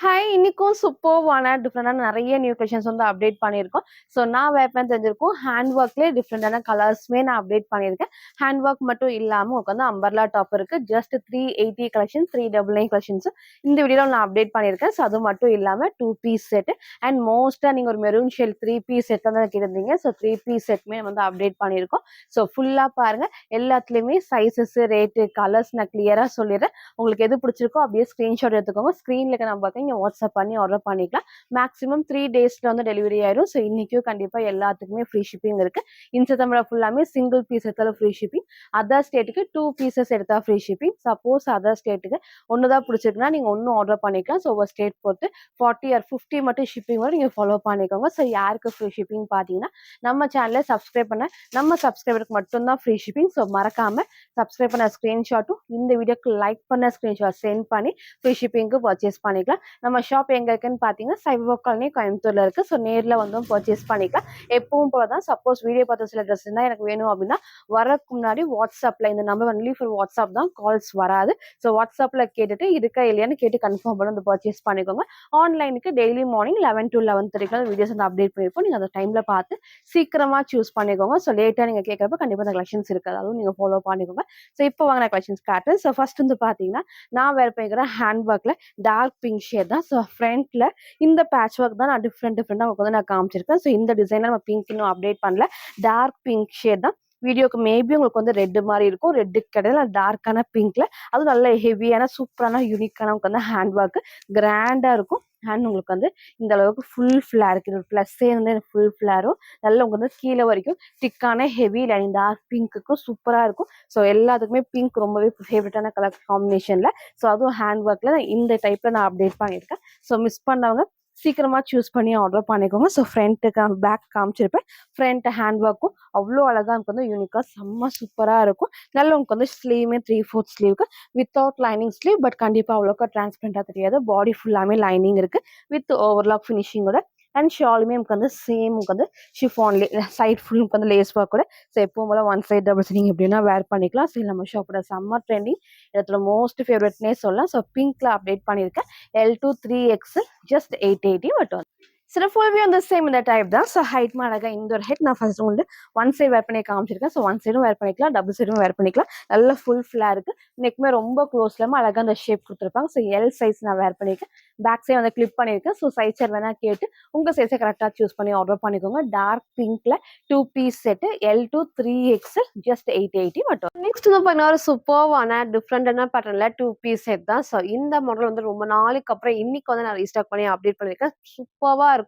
Hi! இன்னைக்கும் சூப்பர்வான டிஃப்ரெண்டான நெறைய நியூ கலெக்ஷன்ஸ் வந்து அப்டேட் பண்ணியிருக்கோம். ஸோ நான் வேப்பேன் தெரிஞ்சிருக்கும். ஹேண்ட் ஒர்க்லயே டிஃப்ரெண்டான கலர்ஸுமே நான் அப்டேட் பண்ணியிருக்கேன். ஹேண்ட் ஒர்க் மட்டும் இல்லாம உங்களுக்கு வந்து அம்பர்லா டாப் இருக்கு. ஜஸ்ட் 380 கலெக்ஷன், 399 கலெக்ஷன்ஸ் இந்த வீடியோல நான் அப்டேட் பண்ணியிருக்கேன். ஸோ அது மட்டும் இல்லாம 2 பீஸ் செட் அண்ட் மோஸ்ட்டா நீங்க ஒரு மெரூன் ஷேட் 3 பீஸ் செட் தான் கேட்டிருந்தீங்க. ஸோ 3 பீஸ் செட்மே வந்து அப்டேட் பண்ணியிருக்கோம். ஸோ ஃபுல்லா பாருங்க. எல்லாத்துலயுமே சைஸஸ், ரேட்டு, கலர்ஸ் நான் கிளியரா சொல்லிடுறேன். உங்களுக்கு எது பிடிச்சிருக்கோ அப்படியே ஸ்கிரீன்ஷாட் எடுத்துக்கோங்க. ஸ்க்ரீன்ல இருக்க நம்பருக்கு நீங்க வாட்ஸ்அப் பண்ணி ஆர்டர் பண்ணிக்கலாம். மேக்ஸிமம் 3 டேஸ்ல வந்து டெலிவரி ஆயிரும். ஸோ இன்னைக்கும் கண்டிப்பா எல்லாத்துக்குமே ஃப்ரீ ஷிப்பிங் இருக்கு. இன்ஸ்டா ஃபுல்லாமே சிங்கிள் பீஸ் எடுத்தாலும் ஃப்ரீ ஷிப்பிங். அதர் ஸ்டேட்டுக்கு 2 பீசஸ் எடுத்தா ஃப்ரீ ஷிப்பிங். சப்போஸ் அதர் ஸ்டேட்டுக்கு ஒன்று தான் பிடிச்சிருக்குன்னா நீங்க ஒன்றும் ஆர்டர் பண்ணிக்கலாம். ஸோ ஒரு ஸ்டேட் பொறுத்து 40 ஆர் 50 மட்டும் ஷிப்பிங் வரும். நீங்க ஃபாலோ பண்ணிக்கோங்க. ஸோ யாருக்கு ஃப்ரீ ஷிப்பிங் பார்த்தீங்கன்னா நம்ம சேனலை சப்ஸ்கிரைப் பண்ண நம்ம சப்ஸ்கிரைபருக்கு மட்டும்தான் ஃப்ரீ ஷிப்பிங். ஸோ மறக்காம சப்ஸ்கிரைப் பண்ண ஸ்க்ரீன்ஷாட்டும் இந்த வீடியோக்கு லைக் பண்ண ஸ்க்ரீன்ஷாட் சென்ட் பண்ணி ஃப்ரீ ஷிப்பிங்க்கு பர்ச்சேஸ் பண்ணிக்கலாம். நம்ம ஷாப் எங்க இருக்குன்னு பார்த்தீங்கன்னா சைபர் காலனி கோயம்புத்தூர்ல இருக்கு. ஸோ நேரில் வந்து பர்ச்சேஸ் பண்ணிக்கலாம். எப்பவும் போல தான். சப்போஸ் வீடியோ பார்த்து சில ட்ரெஸ் இருந்தால் எனக்கு வேணும் அப்படின்னா வரக்கு முன்னாடி வாட்ஸ்அப்ல இந்த நம்பர் ஒன்லி ஃபார் வாட்ஸ்அப் தான், கால்ஸ் வராது. ஸோ வாட்ஸ்அப்ல கேட்டுட்டு இருக்கா இல்லையான்னு கேட்டு கன்ஃபார்ம் பண்ணி வந்து பர்ச்சேஸ் பண்ணிக்கோங்க. ஆன்லைனுக்கு டெய்லி மார்னிங் 11 to 11:30 வீடியோஸ் வந்து அப்டேட் பண்ணியிருப்போம். நீங்கள் அந்த டைம்ல பார்த்து சீக்கிரமா சூஸ் பண்ணிக்கோங்க. ஸோ லேட்டாக நீங்கள் கேட்கறப்ப கண்டிப்பாக அந்த கலெக்ஷன்ஸ் இருக்காது. அதுவும் நீங்கள் ஃபாலோ பண்ணிக்கோங்க. ஸோ இப்போ வாங்கின கலெக்ஷன்ஸ் காட்டுறேன். ஸோ ஃபர்ஸ்ட் வந்து பார்த்தீங்கன்னா நான் வேறு பண்ணிக்கிற ஹேண்ட் ஒர்க்ல டார்க் பிங்க் ஷேட் தான். ஸோ ஃப்ரண்ட்ல இந்த பேட்ச் ஒர்க் தான் நான் டிஃப்ரெண்டாக உங்களுக்கு வந்து நான் காமிச்சிருக்கேன். ஸோ இந்த டிசைனில் நம்ம பிங்க் இன்னும் அப்டேட் பண்ணல. டார்க் பிங்க் ஷேட் தான். வீடியோக்கு மேபி உங்களுக்கு வந்து ரெட் மாதிரி இருக்கும். ரெட்டு கிடையாது, டார்க்கான பிங்க்ல அதுவும் நல்ல ஹெவியான சூப்பரான யூனிக்கான உங்களுக்கு வந்து ஹேண்ட் ஒர்க் கிராண்டா இருக்கும். ஹேண்ட் உங்களுக்கு வந்து இந்த அளவுக்கு ஃபுல் ஃபிளார் இருக்கு. ப்ளஸ்ஸே வந்து ஃபுல் ஃபிளாரும் நல்ல உங்களுக்கு வந்து கீழே வரைக்கும் திக்கான ஹெவி லைன் டார்க் பிங்க்குக்கும் சூப்பராக இருக்கும். ஸோ எல்லாத்துக்குமே பிங்க் ரொம்பவே ஃபேவரட்டான கலர் காம்பினேஷன்ல. ஸோ அதுவும் ஹேண்ட் ஒர்க்ல இந்த டைப்ல நான் அப்டேட் பண்ணியிருக்கேன். ஸோ மிஸ் பண்ணவங்க சீக்கிரமா சூஸ் பண்ணி ஆர்டர் பண்ணிக்கோங்க. ஸோ ஃப்ரண்ட்டுக்கு பேக் காமிச்சிருப்பேன். ஃப்ரண்ட் ஹேண்ட் ஒர்க்கும் அவ்வளோ அழகா எனக்கு வந்து யூனிக்கா செம்ம சூப்பரா இருக்கும். நல்ல உங்களுக்கு வந்து ஸ்லீவுமே 3/4 ஸ்லீவுக்கு வித்தவுட் லைனிங் ஸ்லீவ். பட் கண்டிப்பா அவ்வளோக்கா டிரான்ஸ்பரண்டா தெரியாது. பாடி ஃபுல்லாமே லைனிங் இருக்கு வித் ஓவர்லாக் ஃபினிஷிங்கோட. அண்ட் ஷாலுமே நமக்கு வந்து சேம் வந்து ஷிஃபான்லே சைட் ஃபுல் வந்து லேஸ் ஒர்க் கூட. ஸோ எப்பவும் போல ஒன் சைட் டபுள் சைட் நீங்கள் எப்படின்னா வேர் பண்ணிக்கலாம். ஸோ நம்ம ஷாப்போட சம்மர் ட்ரெண்டிங் இடத்துல மோஸ்ட் ஃபேவரட்னே சொல்லலாம். ஸோ பிங்க்ல அப்டேட் பண்ணியிருக்கேன். L2 3X ஜஸ்ட் 880 மட்டும். சில ஃபுல் வியூ வந்து சேம் இந்த டைப் தான். ஸோ ஹைட் அழகா இந்த ஒரு ஹைட் நான் ஃபர்ஸ்ட் வந்து ஒன் சைடு வேர் பண்ணி காமிச்சிருக்கேன். ஸோ ஒன் சைடும் வேர் பண்ணிக்கலாம், டபுள் சைடும் வேர் பண்ணிக்கலாம். நல்ல ஃபுல் ஃபிளார் இருக்கு. நெக்குமே ரொம்ப க்ளோஸ் இல்லாமல் அழகா அந்த ஷேப் கொடுத்துருப்பாங்க. ஸோ எல் சைஸ் நான் வேர் பண்ணியிருக்கேன். பேக் சைடு வந்து கிளிப் பண்ணியிருக்கேன். ஸோ சைஸ் சார் வேணா கேட்டு உங்க சைஸை கரெக்டாக சூஸ் பண்ணி ஆர்டர் பண்ணிக்கோங்க. டார்க் பிங்க்ல 2 piece set L2 3X just 880 மட்டும். நெக்ஸ்ட் வந்து பார்த்தீங்கன்னா ஒரு சூப்பர்வான டிஃப்ரெண்டான பேட்டர்ல 2 பீஸ் செட் தான். ஸோ இந்த மாடல் வந்து ரொம்ப நாளைக்கு அப்புறம் இன்னைக்கு வந்து நான் ரீஸ்டாக் பண்ணி அப்டேட் பண்ணியிருக்கேன். சூப்பராக இருக்கும்.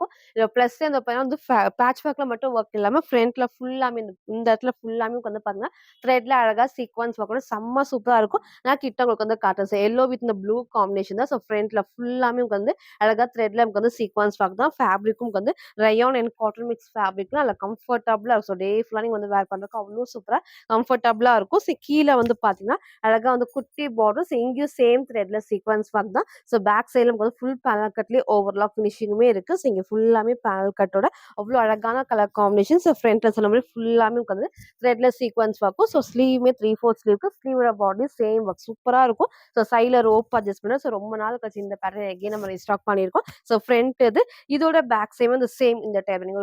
பிளஸ் இந்த பையன் வந்து பேட்ச் ஒர்க்ல மட்டும் ஒர்க் இல்லாம ஃப்ரண்ட்ல ஃபுல்லாமே இந்த இடத்துல ஃபுல்லாமே வந்து பாருங்க த்ரெட்ல அழகா சீக்வன்ஸ் ஒர்க் செம்ம சூப்பரா இருக்கும். நான் கிட்ட உங்களுக்கு வந்து காட்டுறேன். எல்லோ வித் இந்த ப்ளூ காம்பினேஷன் தான். ஸோ ஃப்ரண்ட்ல ஃபுல்லாமே வந்து அழகா த்ரெட்ல நமக்கு வந்து சீக்வன்ஸ் ஒர்க் தான். ஃபேப்ரிக்கும் வந்து ரயான் அண்ட் காட்டன் மிக்ஸ் ஃபேப்ரிக்லாம் நல்ல கம்ஃபர்டபுளா இருக்கும். ஸோ டே ஃபுல்லா நீங்க வந்து வேர் பண்றதுக்கு அவ்வளோ சூப்பரா கம்ஃபர்டபுளா இருக்கும். ஸோ கீழே வந்து பாத்தீங்கன்னா அழகா வந்து குட்டி பார்டர்ஸ் எங்கேயும் சேம் த்ரெட்ல சீக்வன்ஸ் ஒர்க் தான். ஸோ பேக் சைட்ல நமக்கு வந்து ஃபுல் பேனல் கட்லயே ஓவர்லாக் ஃபினிஷிங்குமே இருக்கு. ஸோ இங்க ஃபுல்லாமே பேனல் கட்டோட அவ்வளோ அழகான கலர் காம்பினேஷன். ஸோ ஃப்ரண்ட்ல சொன்ன மாதிரி ஃபுல்லாமே வந்து த்ரெட்ல சீக்வன்ஸ் ஒர்க்கும். ஸோ ஸ்லீவுமே 3/4 ஸ்லீவ்க்கு ஸ்லீவோட பாடி சேம் ஒர்க் சூப்பரா இருக்கும். ஸோ சைட்ல ரோப் அட்ஜஸ்ட் பண்ண. ஸோ ரொம்ப நாள் கழிச்சு இந்த பேட்டர்ன் எகைன் நம்ம ரீஸ்டாக் பண்ணியிருக்கோம். ஸோ ஃப்ரண்ட் இது இதோட பேக் சைடு வந்து சேம் இந்த டைப் நீங்க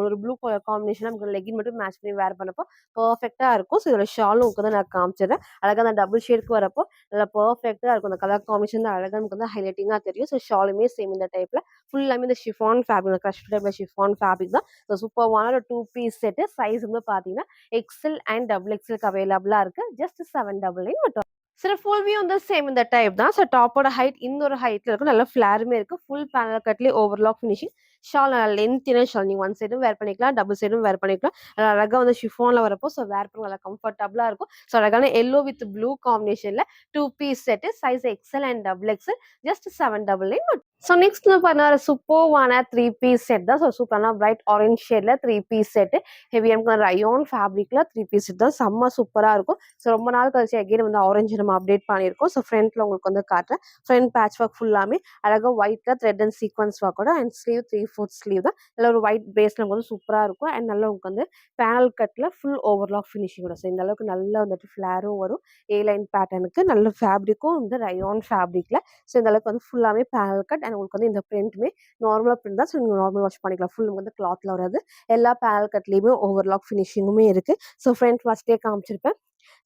ஒரு ப்ளூ கலர் காம்பினேஷன் நமக்கு லெகின் மட்டும் மேட்ச் பண்ணி வேர் பண்ணப்போ பர்ஃபெக்டா இருக்கும். ஸோ இதோட ஷாலும் உங்களுக்கு வந்து நான் காமிச்சிடுறேன். அழகா அந்த டபுள் ஷேட்க்கு வரப்போ நல்லா பர்ஃபெக்டா இருக்கும். அந்த கலர் காம்பினேஷன் தான் அழகா நமக்கு வந்து ஹைலைட்டிங்கா தெரியும். ஸோ ஷாலுமே சேம் இந்த டைப்ல ஃபுல்லாமே இந்த ஷிஃபான் ஃபேப்ரிக் கிரஷ் டைப்ல ஷிஃபான் ஃபேப்ரிக் தான். ஸோ சூப்பர்வான ஒரு 2 பீஸ் செட்டு. சைஸ் வந்து பார்த்தீங்கன்னா எக்ஸ்எல் அண்ட் டபுள் எக்ஸ்எல்க்கு அவைலபிளா இருக்கு. ஜஸ்ட் 799 மட்டும். சில ஃபுல் வியூ வந்து சேம் இந்த டைப் தான். ஸோ டாப்போட ஹைட் இந்த ஒரு ஹைட்ல இருக்கும். நல்ல ஃபிளாருமே இருக்கு. ஃபுல் பேனல் கட்லயே ஓவர்லாக் ஃபினிஷிங். ஷால் நல்லா லென்த்தின ஷால். நீங்க ஒன் சைடும் வேர் பண்ணிக்கலாம், டபுள் சைடும் வேர் பண்ணிக்கலாம். நல்லா அழகா வந்து ஷிஃபான்ல வரப்போ ஸோ வேர் பண்ண நல்லா கம்ஃபர்டபுளா இருக்கும். ஸோ அழகான எல்லோ வித் ப்ளூ காம்பினேஷன்ல 2 piece set. Size XL and double XL just 799 மட்டும். ஸோ நெக்ஸ்ட் வந்து பார்த்தீங்கன்னா சூப்பர்வான 3 பீஸ் செட் தான். ஸோ சூப்பரான பிரைட் ஆரஞ்ச் ஷேட்ல 3 பீஸ் செட்டு. ஹெவியான ரயோன் ஃபேப்ரிக்ல 3 பீஸ் செட் தான். செம்ம சூப்பரா இருக்கும். ஸோ ரொம்ப நாள் கழிச்சு அகைன் வந்து ஆரஞ்சு நம்ம அப்டேட் பண்ணியிருக்கோம். ஸோ ஃப்ரண்ட்ல உங்களுக்கு வந்து காட்டுறேன். ஃப்ரண்ட் பேட்ச் ஒர்க் ஃபுல்லாமே அழகா ஒயிட்ல த்ரெட் அண்ட் சீக்வன்ஸ் ஒர்க்கோட அண்ட் ஸ்லீவ் 3/4 ஸ்லீவ் தான். நல்ல ஒரு ஒயிட் பேஸ்ல வந்து சூப்பரா இருக்கும். அண்ட் நல்லா உங்களுக்கு வந்து பேனல் கட்ல ஃபுல் ஓவர்லாக் ஃபினிஷிங்கோட. ஸோ இந்த அளவுக்கு நல்லா வந்துட்டு ஃபிளேரும் வரும். ஏ லைன் பேட்டர்னுக்கு நல்ல ஃபேப்ரிக்கும் வந்து ரயான் ஃபேப்ரிக்ல. ஸோ இந்த அளவுக்கு வந்து ஃபுல்லாவே பேனல் கட் அண்ட் உங்களுக்கு வந்து இந்த பிரிண்ட்டுமே நார்மலா பிரிண்ட் தான். ஸோ நீங்க நார்மல் வாஷ் பண்ணிக்கலாம். ஃபுல் வந்து கிளாத்ல வராது. எல்லா பேனல் கட்லயுமே ஓவர்லாக் ஃபினிஷிங்குமே இருக்கு. ஸோ ஃப்ரண்ட் ஃபர்ஸ்ட்டே காமிச்சிருப்பேன்.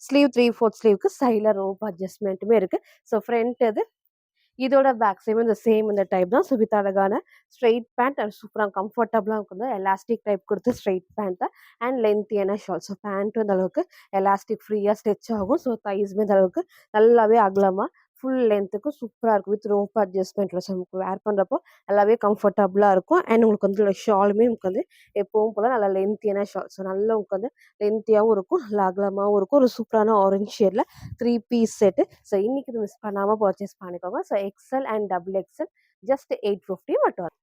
ஸ்லீவ் 3/4 ஸ்லீவ்க்கு சைட்ல ரோப் அட்ஜஸ்ட்மெண்ட்டுமே இருக்கு. ஸோ ஃப்ரண்ட் இது இதோட பேக் சைடும் இந்த சேம் இந்த டைப் தான். ஸோ வித் அழகான ஸ்ட்ரெயிட் பேண்ட் அண்ட் சூப்பராக கம்ஃபர்டபுளாக இருக்குது. எலாஸ்டிக் டைப் கொடுத்து ஸ்ட்ரெயிட் பேண்ட் தான் அண்ட் லென்த்தியான ஷால். ஸோ பேண்ட்டும் இந்த அளவுக்கு எலாஸ்டிக் ஃப்ரீயாக ஸ்ட்ரெச் ஆகும். ஸோ தைஸுமே இந்த அளவுக்கு நல்லாவே அகலமாக ஃபுல் லென்த்துக்கு சூப்பராக இருக்கும். With rope அட்ஜஸ்ட்மெண்ட்டில். ஸோ நமக்கு வேர் பண்ணுறப்போ நல்லாவே கம்ஃபர்டபுளாக இருக்கும். அண்ட் உங்களுக்கு வந்து இதோட ஷாலுமே உங்களுக்கு வந்து எப்பவும் போல் நல்லா லென்த்தியான ஷால். ஸோ நல்லா உங்களுக்கு வந்து லென்த்தியாகவும் இருக்கும், நல்லா அகலமாகவும் இருக்கும். ஒரு சூப்பரான ஆரஞ்ச் ஷேடில் 3 பீஸ் செட்டு. ஸோ இன்னைக்கு இது மிஸ் பண்ணாமல் பர்ச்சேஸ் பண்ணிக்கோங்க. So XL and double XL just 850 மட்டும்.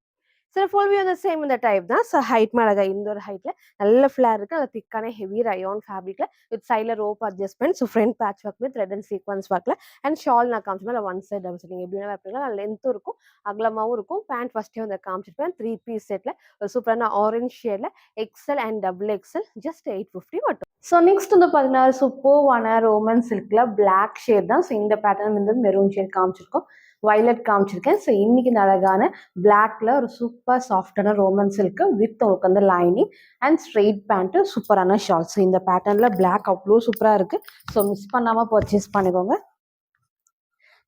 ஸோ ஃபுல் வியூ வந்து சேம் இந்த டைப் தான். ஸோ ஹைட் அழகா இந்த ஒரு ஹைட்டில் நல்ல ஃப்ளேர் இருக்குது. அது திக்கான ஹெவி ரயான் ஃபேப்ரிக்கில் வித் சைடில் rope adjustment. So front patch work with thread and sequence ஒர்க்கில் அண்ட் ஷால் நான் காமிச்சிருப்பேன். ஒன் சைட் டபுள் சைட் நீங்கள் எப்படி வேணால் வைப்பீங்களா. நல்லா லென்த்தும் இருக்கும், அகலமாகவும் இருக்கும். பேண்ட் ஃபஸ்ட்டே வந்து காமிச்சிருப்பேன். 3 பீஸ் செட்டில் ஒரு சூப்பரான ஆரஞ்ச் ஷேடில் XL and double XL just 850 மட்டும். ஸோ நெக்ஸ்ட் வந்து பார்த்தீங்கன்னா சூப்பர்வான ரோமன் சில்கில் பிளாக் ஷேட் தான். ஸோ இந்த பேட்டர்ன் வந்து மெரூன் ஷேட் காமிச்சிருக்கோம், வயலட் காமிச்சிருக்கேன். ஸோ இன்னைக்கு இந்த அழகான பிளாக்ல ஒரு சூப்பர் சாஃப்டான ரோமன் சில்க் வித் உங்களுக்கு வந்து லைனிங் அண்ட் ஸ்ட்ரெயிட் பேண்ட்டு சூப்பரான ஷால். ஸோ இந்த பேட்டர்னில் பிளாக் அவ்வளோ சூப்பராக இருக்குது. ஸோ மிஸ் பண்ணாமல் பர்ச்சேஸ் பண்ணிக்கோங்க.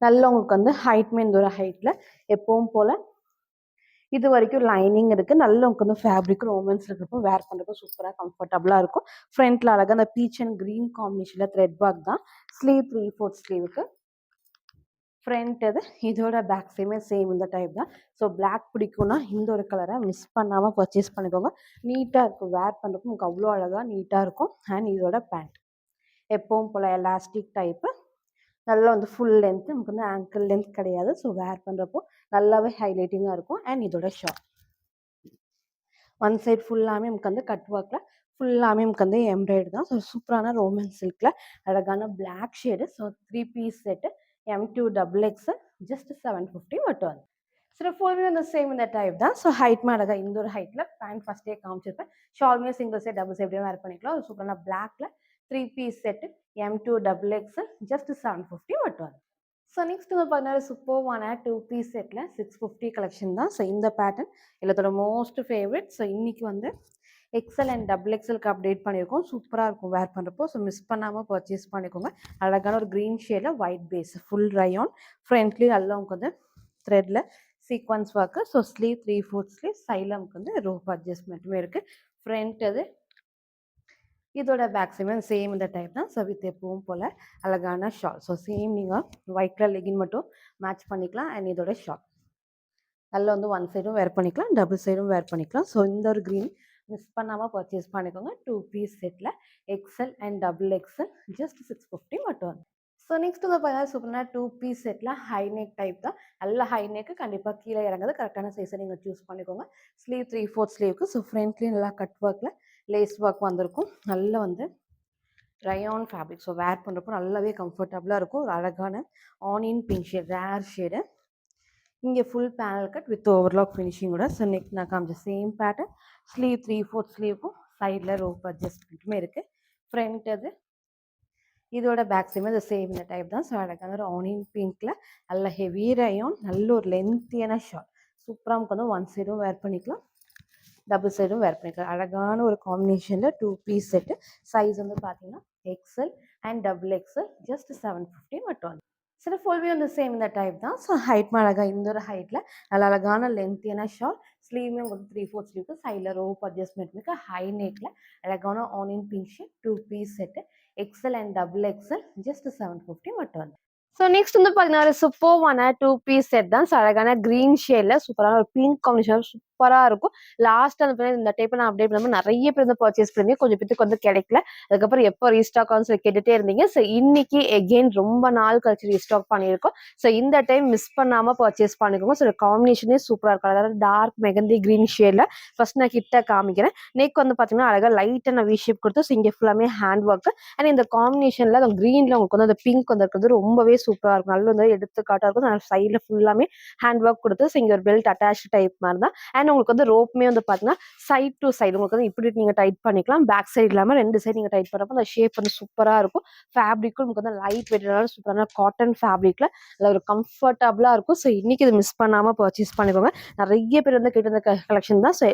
நல்ல உங்களுக்கு வந்து ஹைட்மே இந்த ஒரு ஹைட்டில் எப்பவும் போல் இது வரைக்கும் லைனிங் இருக்குது. நல்ல உங்களுக்கு வந்து ஃபேப்ரிக் ரோமன்ஸ் இருக்கிறப்போ வேர் பண்ணுறப்போ சூப்பராக கம்ஃபர்டபுளாக இருக்கும். ஃப்ரண்ட்டில் அழகாக அந்த பீச் அண்ட் க்ரீன் காம்பினேஷனில் த்ரெட் ஒர்க் தான். ஸ்லீவ் 3/4 ஸ்லீவுக்கு ஃப்ரண்ட் இது இதோட பேக் சைடுமே சேம் இந்த டைப் தான். ஸோ பிளாக் பிடிக்கும்னா இந்த ஒரு கலரை மிஸ் பண்ணாமல் பர்ச்சேஸ் பண்ணிக்கோங்க. நீட்டாக இருக்கும், வேர் பண்ணுறப்போ உங்களுக்கு அவ்வளோ அழகாக நீட்டாக இருக்கும். அண்ட் இதோட பேண்ட் எப்பவும் போல் எலாஸ்டிக் டைப்பு, நல்லா வந்து ஃபுல் லென்த், நமக்கு வந்து ஆங்கிள் லென்த் கிடையாது. ஸோ வேர் பண்ணுறப்போ நல்லாவே ஹைலைட்டிங்காக இருக்கும். அண்ட் இதோட ஷார்ட் ஒன் சைட் ஃபுல்லாமே நமக்கு வந்து கட் ஒர்க்கில் ஃபுல்லாமே நமக்கு வந்து எம்ப்ராய்டரி தான். ஸோ சூப்பரான ரோமன் சில்கில் அழகான black shade. So 3 piece set M2 double XL just 750 மட்டும் வந்து. ஸோ ஃபுல்லுமே வந்து சேம் இந்த டைப் தான். ஸோ ஹைட்மே அழகா இந்த ஒரு ஹைட்டில் பேண்ட் ஃபஸ்ட்டே காமிச்சிருப்பேன். ஷால்மே சிங்கிள் செட் டபுள் செட் எப்படியும் வேர் பண்ணிக்கலாம். ஒரு சூப்பரான பிளாக்ல 3 piece set M2 double XL just 750 மட்டும் வந்து. ஸோ நெக்ஸ்ட் வந்து பார்த்தீங்கன்னா சூப்பர்வான 2 பீஸ் செட்டில் 650 கலெக்ஷன் தான். ஸோ இந்த பேட்டர்ன் எல்லாத்தோட மோஸ்ட் ஃபேவரட். ஸோ இன்னைக்கு வந்து எக்ஸ்எல் அண்ட் டபுள் எக்ஸ்எல்க்கு அப்டேட் பண்ணியிருக்கோம். சூப்பராக இருக்கும் வேர் பண்ணுறப்போ. ஸோ மிஸ் பண்ணாமல் பர்ச்சேஸ் பண்ணிக்கோங்க. அழகான ஒரு க்ரீன் ஷேடில் ஒயிட் பேஸ் ஃபுல் ரயான். ஃப்ரண்ட்லேயும் நல்லா உங்களுக்கு வந்து த்ரெட்டில் sequins work. So sleeve 3/4 sleeve சைடில் நமக்கு வந்து ரோப் அட்ஜஸ்ட்மெண்ட்டுமே இருக்குது. ஃப்ரண்ட் அது இதோட பேக் சைடு சேம் இந்த டைப் தான். ஸோ வித் எப்பவும் போல் அழகான ஷால். ஸோ சேம் நீங்கள் ஒயிட் கலர் லெகின் மட்டும் மேட்ச் பண்ணிக்கலாம். அண்ட் இதோட ஷால் நல்லா வந்து ஒன் சைடும் வேர் பண்ணிக்கலாம், டபுள் சைடும் வேர் பண்ணிக்கலாம். ஸோ இந்த ஒரு க்ரீன் மிஸ் பண்ணாமல் பர்ச்சேஸ் பண்ணிக்கோங்க. 2 பீஸ் செட்டில் XL and double XL just 650 மட்டும் வந்து. ஸோ நெக்ஸ்ட் வந்து பார்த்தீங்கன்னா சூப்பரான 2 பீஸ் செட்டில் ஹை நெக் டைப் தான். நல்ல ஹை நெக்கு கண்டிப்பாக கீழே இறங்குது. கரெக்டான சைஸை நீங்கள் சூஸ் பண்ணிக்கோங்க. ஸ்லீவ் 3/4 ஸ்லீவுக்கு. ஸோ ஃப்ரண்ட்லேயும் நல்லா கட் ஒர்க்கில் லேஸ் ஒர்க் வந்திருக்கும். நல்லா வந்து ரயான் ஃபேப்ரிக். ஸோ வேர் பண்ணுறப்போ நல்லாவே கம்ஃபர்டபுளாக இருக்கும். ஒரு அழகான onion pink shade rare shade. இங்கே full panel cut with overlock ஃபினிஷிங்கோட. ஸோ நெக் நான் காமிச்ச சேம் பேட்டர்ன். ஸ்லீவ் 3/4 ஸ்லீவுக்கும் சைடில் ரோப் அட்ஜஸ்ட்மெண்ட்டுமே இருக்குது. ஃப்ரண்ட் அது இதோட பேக் சைடுமே அது சேம் இந்த டைப் தான். ஸோ அழகான ஒரு ஆனியன் பிங்க்கில் நல்ல ஹெவி ரயான், நல்ல ஒரு லென்த்தியான ஷால். சூப்பராக நமக்கு வந்து ஒன் சைடும் வேர் பண்ணிக்கலாம், டபுள் சைடும் வேர் பண்ணிக்கலாம். அழகான ஒரு காம்பினேஷனில் 2 பீஸ் செட்டு. சைஸ் வந்து பார்த்தீங்கன்னா XL and double XL just 750 மட்டும் வந்து. சில ஃபுல்வே வந்து சேம் இந்த டைப் தான். ஸோ ஹைட் அழகாக இந்த ஒரு ஹைட்டில் நல்ல அழகான லென்த்தியான ஷால். ஸ்லீவுமே உங்களுக்கு 3/4 ஸ்லீவுக்கு சைடில் ரோப் அட்ஜஸ்ட்மெண்ட் இருக்குது. ஹை நெக்கில் அழகான onion pink shade 2 piece set XL and double XL just 750 மட்டும் வந்து. ஸோ நெக்ஸ்ட் வந்து பார்த்தீங்கன்னா சூப்பர்வான 2 பீஸ் செட் தான். ஸோ அழகான க்ரீன் ஷேடில் சூப்பரான ஒரு பிங்க் காம்பினேஷன் சூப்பராக இருக்கும். லாஸ்ட் அந்த இந்த டைப் நான் அப்டேட் பண்ணும்போது நிறைய பேர் வந்து பர்ச்சேஸ் பண்ணி கொஞ்சம் பேருக்கு வந்து கிடைக்கல. அதுக்கப்புறம் எப்போ ரீஸ்டாக் ஆகும்னு சொல்லி கேட்டுகிட்டே இருந்தீங்க. ஸோ இன்னைக்கு எகெயின் ரொம்ப நாள் கழிச்சு ரீஸ்டாக் பண்ணியிருக்கோம். ஸோ இந்த டைம் மிஸ் பண்ணாமல் பர்ச்சேஸ் பண்ணிக்கோங்க. ஸோ காம்பினேஷனே சூப்பராக இருக்கும். அதாவது டார்க் மெகந்தி க்ரீன் ஷேடில் ஃபர்ஸ்ட் நான் கிட்ட காமிக்கிறேன். நெக் வந்து பார்த்தீங்கன்னா அழகாக லைட்டான வி ஷேப் கொடுத்து. ஸோ இங்கே ஃபுல்லாமே ஹேண்ட் ஒர்க். அண்ட் இந்த காம்பினேஷனில் அந்த க்ரீனில் உங்களுக்கு வந்து அந்த பிங்க் வந்துருக்குது ரொம்பவே சூப்பராக இருக்கும். நல்ல வந்து எடுத்துக்காட்டாக இருக்கும். சைடில் ஃபுல்லாமே ஹேண்ட் ஒர்க் கொடுத்து. ஸோ இங்கே ஒரு பெல்ட் அட்டாச் டைப் மாதிரி தான். அண்ட் உங்களுக்கு வந்து ரோப்புமே வந்து பார்த்தீங்கன்னா சைட் டு சைடு உங்களுக்கு வந்து இப்படி நீங்கள் டைட் பண்ணிக்கலாம். பேக் சைடு இல்லாமல் 2 சைடு நீங்கள் டைட் பண்ணுறப்போ அந்த ஷேப் வந்து சூப்பராக இருக்கும். ஃபேப்ரிக்கும் உங்களுக்கு வந்து லைட் வெயிட்டான சூப்பரான காட்டன் ஃபேப்ரிக்ல அதில் ஒரு கம்ஃபர்டபுளாக இருக்கும். ஸோ இன்னைக்கு இது மிஸ் பண்ணாமல் பர்ச்சேஸ் பண்ணிக்கோங்க. நிறைய பேர் வந்து கேட்டு இருந்த கலெக்ஷன் தான். ஸோ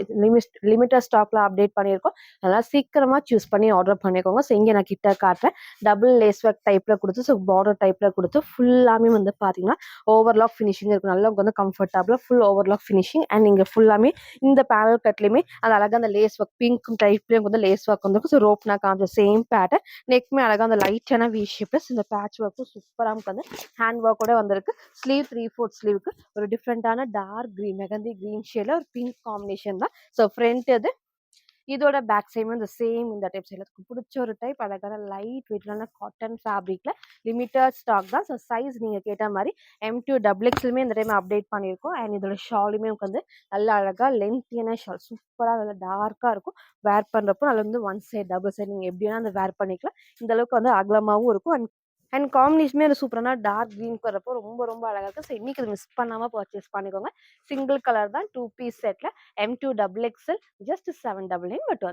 லிமிட்டட் ஸ்டாக்ல அப்டேட் பண்ணியிருக்கோம். அதனால சீக்கிரமா சூஸ் பண்ணி ஆர்டர் பண்ணிக்கோங்க. ஸோ இங்கே நான் கிட்ட காட்டுறேன். டபுள் லேஸ் ஒர்க் டைப்ல கொடுத்து ஸோ பார்டர் டைப்ல கொடுத்து ஃபுல்லாமே வந்து பார்த்தீங்கன்னா ஓவர்லாக் ஃபினிஷிங் இருக்கும். நல்லா வந்து கம்ஃபர்டபுளாக ஃபுல் ஓவர்லாக் ஃபினிஷிங் அண்ட் நீங்கள் ஃபுல்லாமே இந்த பேனல் கட்லையுமே அது அழகாக அந்த லேஸ் ஒர்க் பிங்க் டைப்லேயும் வந்து லேஸ் ஒர்க் வந்துருக்கும். ஸோ ரோப் நான் காமிச்ச சேம் பேட்டர்ன் நெக்மே அழகாக அந்த லைட்டான வி ஷேப்ல இந்த பேட்ச் ஒர்க்கும் சூப்பராக வந்து ஹேண்ட் ஒர்க்கோட வந்திருக்கு. ஸ்லீவ் 3/4 ஸ்லீவுக்கு ஒரு டிஃப்ரெண்டான டார்க் கிரீன் மெகந்தி கிரீன் ஷேட்ல ஒரு பிங்க் காம்பினேஷன் தான். ஸோ ஃப்ரண்ட் இது இதோட பேக் சைடும் இந்த சேம் இந்த டைப் எல்லாத்துக்கும் பிடிச்ச ஒரு டைப் அழகான லைட் வெயிட்டான காட்டன் ஃபேப்ரிக்ல லிமிட்டட் ஸ்டாக் தான். ஸோ சைஸ் நீங்க கேட்ட மாதிரி M2XXலுமே இந்த டைம் அப்டேட் பண்ணியிருக்கோம். அண்ட் இதோட ஷாலுமே வந்து நல்ல அழகா லென்த்தியான ஷால் சூப்பராக நல்லா டார்க்காக இருக்கும். வேர் பண்ணுறப்போ நல்லா வந்து ஒன் சைட் டபுள் சைட் நீங்கள் எப்படி வேணா அந்த வேர் பண்ணிக்கலாம். இந்த அளவுக்கு வந்து அகலமாகவும் இருக்கும். அண்ட் காம்பினேஷனே அது சூப்பரான டார்க் க்ரீனுக்கு வரப்போ ரொம்ப ரொம்ப அழகாக இருக்கும். ஸோ இன்னைக்கு இது மிஸ் பண்ணாமல் பர்ச்சேஸ் பண்ணிக்கோங்க. சிங்கிள் கலர் தான் 2 பீஸ் செட்டில் M2XXL ஜஸ்ட் 799 பட்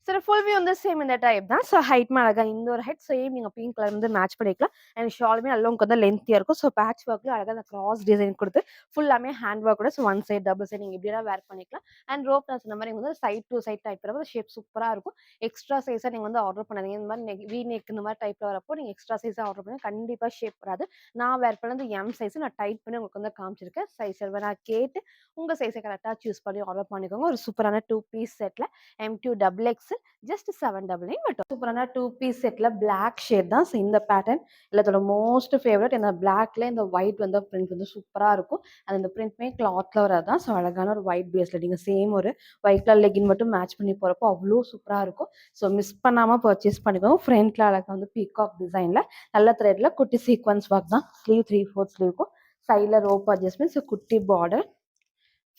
சரி ஃபுல் வியூ வந்து சேம் இந்த டைப் தான். ஸோ ஹைட்மே அழகா இந்த ஒரு ஹைட் சேம் நீங்கள் பிங்க் கலர் வந்து மேட்ச் பண்ணிக்கலாம். அண்ட் ஷாலுமே நல்லா உங்களுக்கு வந்து லென்த்தியாக இருக்கும். ஸோ பேட்ச் ஒர்க்கில் அழகாக அந்த கிராஸ் டிசைன் கொடுத்து ஃபுல்லாமே ஹேண்ட் ஒர்க் கூட so one side double side நீங்கள் எப்படியா வேர் பண்ணிக்கலாம். அண்ட் ரோப் நான் சொன்ன மாதிரி வந்து சைட் டு சைட் டைப் வரப்போ ஷேப் சூப்பராக இருக்கும். எக்ஸ்ட்ரா சைஸாக நீங்கள் வந்து ஆர்டர் பண்ணாதீங்க. இந்த மாதிரி வி நெக் இந்த மாதிரி டைப்பில் வரப்போ நீங்கள் எக்ஸ்ட்ரா சைஸாக ஆர்டர் பண்ணி கண்டிப்பாக ஷேப் வராது. நான் வேர் பண்ணது M சைஸ் நான் டைட் பண்ணி உங்களுக்கு வந்து காமிச்சிருக்கேன். சைஸ் நான் கேட்டு உங்கள் சைஸை கரெக்டாக சூஸ் பண்ணி ஆர்டர் பண்ணிக்கோங்க. ஒரு சூப்பரான 2 பீஸ் செட்டில் M2XXL ஜஸ்ட் 799 மட்டும். சூப்பரான 2 பீஸ் செட்ல பிளாக் ஷேட் தான். ஸோ இந்த பேட்டர்ன் எல்லாத்தோட மோஸ்ட் ஃபேவரட். இந்த பிளாக்ல இந்த ஒயிட் வந்து பிரிண்ட் வந்து சூப்பரா இருக்கும். அது இந்த பிரிண்ட்மே கிளாத்ல வரதான். ஸோ அழகான ஒரு ஒயிட் பேஸ்ல நீங்க சேம் ஒரு ஒயிட் கலர் லெகின் மட்டும் மேட்ச் பண்ணி போறப்போ அவ்வளோ சூப்பரா இருக்கும். ஸோ மிஸ் பண்ணாம பர்ச்சேஸ் பண்ணிக்கோங்க. ஃப்ரண்ட்ல அழகா வந்து பீகாக் டிசைன்ல நல்ல த்ரெட்ல குட்டி சீக்வன்ஸ் ஒர்க் தான். ஸ்லீவ் 3/4 ஸ்லீவ்க்கும் சைட்ல ரோப் அட்ஜஸ்ட்மெண்ட். ஸோ குட்டி பார்டர்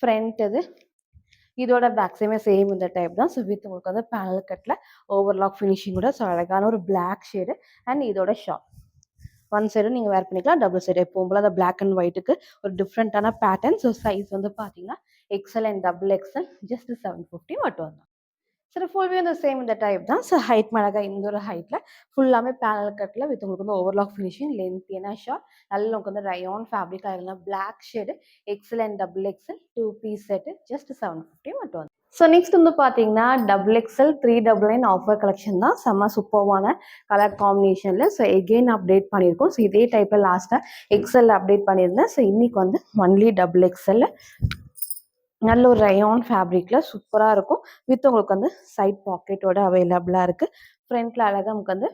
ஃப்ரண்ட் இது இதோட பேக் சைடுமே சேம் இந்த டைப் தான். ஸோ வித் உங்களுக்கு வந்து பேனல் கட்டில் ஓவர்லாக் ஃபினிஷிங் கூட ஸோ அழகான ஒரு பிளாக் ஷேடு அண்ட் இதோட ஷாப் ஒன் சைடும் நீங்கள் வேர் பண்ணிக்கலாம். டபுள் சைடு எப்பவும் போல அந்த பிளாக் அண்ட் ஒயிட்டுக்கு ஒரு டிஃப்ரெண்ட்டான பேட்டர்ன். ஸோ சைஸ் வந்து பார்த்தீங்கன்னா XL அண்ட் XXL ஜஸ்ட் 750 மட்டும் தான். சரி ஃபுல் வியூ இந்த சேம் இந்த டைப் தான். ஸோ ஹைட் அழகா இந்த ஒரு ஹைட்டில் ஃபுல்லாமே பேனல் கட்டில் வித் உங்களுக்கு வந்து ஓவர்லாக் ஃபினிஷிங் லென்த்தியான ஷார்ட் நல்ல உங்களுக்கு வந்து ரயான் ஃபேப்ரிக் ஆகலாம் black shade XL and XXL 2 piece set just 750 மட்டும் வந்து. ஸோ நெக்ஸ்ட் வந்து பார்த்தீங்கன்னா XXL 399 ஆஃபர் கலெக்ஷன் தான். செம்ம சூப்பர்வான கலர் காம்பினேஷனில் ஸோ எகெயின் அப்டேட் பண்ணியிருக்கோம். ஸோ இதே டைப்பில் லாஸ்ட்டாக XL அப்டேட் பண்ணியிருந்தேன். ஸோ இன்னைக்கு வந்து ஒன்லி XXL நல்ல ஒரு ரயான் ஃபேப்ரிக்ல சூப்பராக இருக்கும். வித் உங்களுக்கு வந்து சைட் பாக்கெட்டோட அவைலபிளாக இருக்குது. ஃப்ரண்ட்ல அழகாக நமக்கு வந்து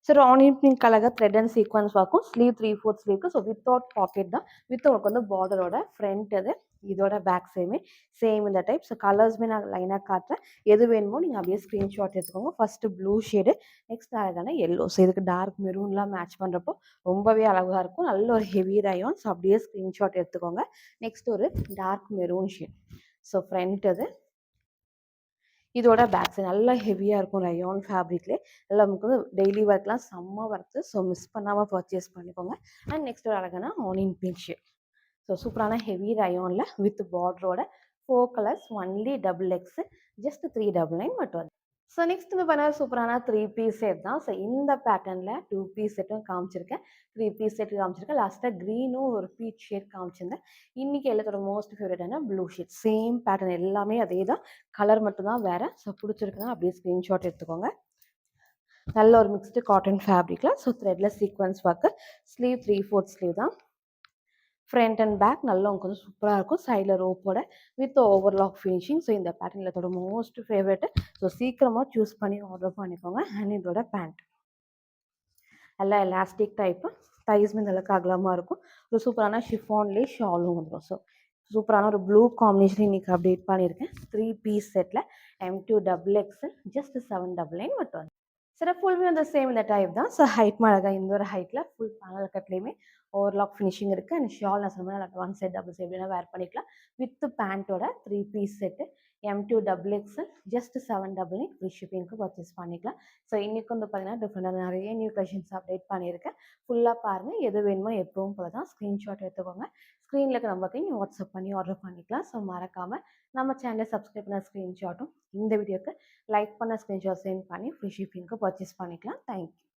சரி ஆனியன் பிங்க் அழகாக த்ரெட் அண்ட் சீக்வன்ஸ் பார்க்கும். ஸ்லீவ் 3/4 ஸ்லீவ்க்கு ஸோ வித்தவுட் பாக்கெட் தான். வித் உங்களுக்கு வந்து பார்டரோட ஃப்ரண்ட் இது இதோட பேக் சைடுமே சேம் இந்த டைப். ஸோ கலர்ஸுமே நான் லைனாக காட்டுறேன். எது வேணுமோ நீங்கள் அப்படியே ஸ்க்ரீன்ஷாட் எடுத்துக்கோங்க. ஃபர்ஸ்ட் ப்ளூ ஷேடு நெக்ஸ்ட் அழகான எல்லோ. ஸோ இதுக்கு டார்க் மெரூன்லாம் மேட்ச் பண்ணுறப்போ ரொம்பவே அழகாக இருக்கும். நல்ல ஒரு ஹெவி ரயான். ஸோ அப்படியே ஸ்க்ரீன்ஷாட் எடுத்துக்கோங்க. நெக்ஸ்ட் ஒரு dark maroon shade. So front இது இதோட பேக் சைடு நல்லா ஹெவியாக இருக்கும். ரயான் ஃபேப்ரிக்லேயே நல்லா நமக்கு வந்து டெய்லி ஒர்க்லாம் செம்ம ஒர்க்கு. ஸோ மிஸ் பண்ணாமல் பர்ச்சேஸ் பண்ணிக்கோங்க. அண்ட் நெக்ஸ்ட் ஒரு அழகான ஆனியன் பிங்க் ஷேட். ஸோ சூப்பரான ஹெவி ரயானில் வித் பார்டரோட 4 கலர்ஸ் ஒன்லி XXL ஜஸ்ட் 399 மட்டும். ஸோ நெக்ஸ்ட் வந்து பார்த்தா சூப்பரான 3 பீஸ் செட் தான். ஸோ இந்த பேட்டர்னில் 2 பீஸ் செட்டும் காமிச்சிருக்கேன். 3 பீஸ் செட் காமிச்சிருக்கேன். லாஸ்ட்டாக க்ரீனும் ஒரு பீச் ஷேட் காமிச்சிருந்தேன். இன்றைக்கி எல்லாத்தோட மோஸ்ட் ஃபேவரட்டான ப்ளூ ஷேட். சேம் பேட்டர்ன் எல்லாமே அதே தான். கலர் மட்டும்தான் வேறு. ஸோ பிடிச்சிருக்குன்னா அப்படியே ஸ்க்ரீன்ஷாட் எடுத்துக்கோங்க. நல்ல ஒரு மிக்ஸ்டு காட்டன் ஃபேப்ரிக்கில் ஸோ த்ரெட்டில் சீக்வன்ஸ் ஒர்க்கு. ஸ்லீவ் 3/4 ஸ்லீவ் தான். ஃப்ரண்ட் அண்ட் பேக் நல்லா உங்களுக்கு வந்து சூப்பராக இருக்கும். சைடில் ரோப்போட வித் ஓவர்லாக் ஃபினிஷிங். ஸோ இந்த பேட்டர்னில் இதோட மோஸ்ட் ஃபேவரெட்டு. ஸோ சீக்கிரமாக சூஸ் பண்ணி ஆர்டர் பண்ணிக்கோங்க. அண்ட் இதோட பேண்ட் நல்லா எலாஸ்டிக் டைப்பு. தைஸ் மீது அளவுக்கு அகலமாக இருக்கும். ஒரு சூப்பரான ஷிஃபான்லேயே ஷாலும் வந்துடும். ஸோ சூப்பரான ஒரு ப்ளூ காம்பினேஷன் இன்றைக்கி அப்டேட் பண்ணியிருக்கேன். 3 பீஸ் செட்டில் M2XXL ஜஸ்ட் 799 மட்டும். சரி ஃபுல் வியூ அந்த சேம் இந்த டைப் தான். ஸோ ஹைட் அழகாக இந்த ஒரு ஹைட்டில் ஃபுல் பேனல் கட்லேயுமே ஓவர்லாக் ஃபினிஷிங் இருக்குது. அண்ட் ஷால் நான் சொன்ன மாதிரி ஒன் சைட் டபுள் சைட் வேணால் வேர் பண்ணிக்கலாம். வித் பேண்ட்டோட 3 piece set M2 XXL just 799 free ஷிப்பிங்க்கு பர்ச்சேஸ் பண்ணிக்கலாம். ஸோ இன்னைக்கு வந்து பார்த்தீங்கன்னா டிஃப்ரெண்டான நிறைய நியூ கலெக்ஷன்ஸ் அப்டேட் பண்ணியிருக்கேன். ஃபுல்லாக பாருங்கள். எது வேணுமோ எப்பவும் போல தான் ஸ்க்ரீன்ஷாட் எடுத்துக்கோங்க. ஸ்க்ரீனில் இருக்க நம்பருக்கு நீங்கள் வாட்ஸ்அப் பண்ணி ஆர்டர் பண்ணிக்கலாம். ஸோ மறக்காமல் நம்ம சேனலை சப்ஸ்கிரைப் பண்ண ஸ்க்ரீன்ஷாட்டும் இந்த வீடியோக்கு லைக் பண்ண ஸ்க்ரீன்ஷாட் சென்ட் பண்ணி ஃப்ரீ ஷிப்பிங்க்கு பர்ச்சேஸ் பண்ணிக்கலாம். தேங்க்யூ.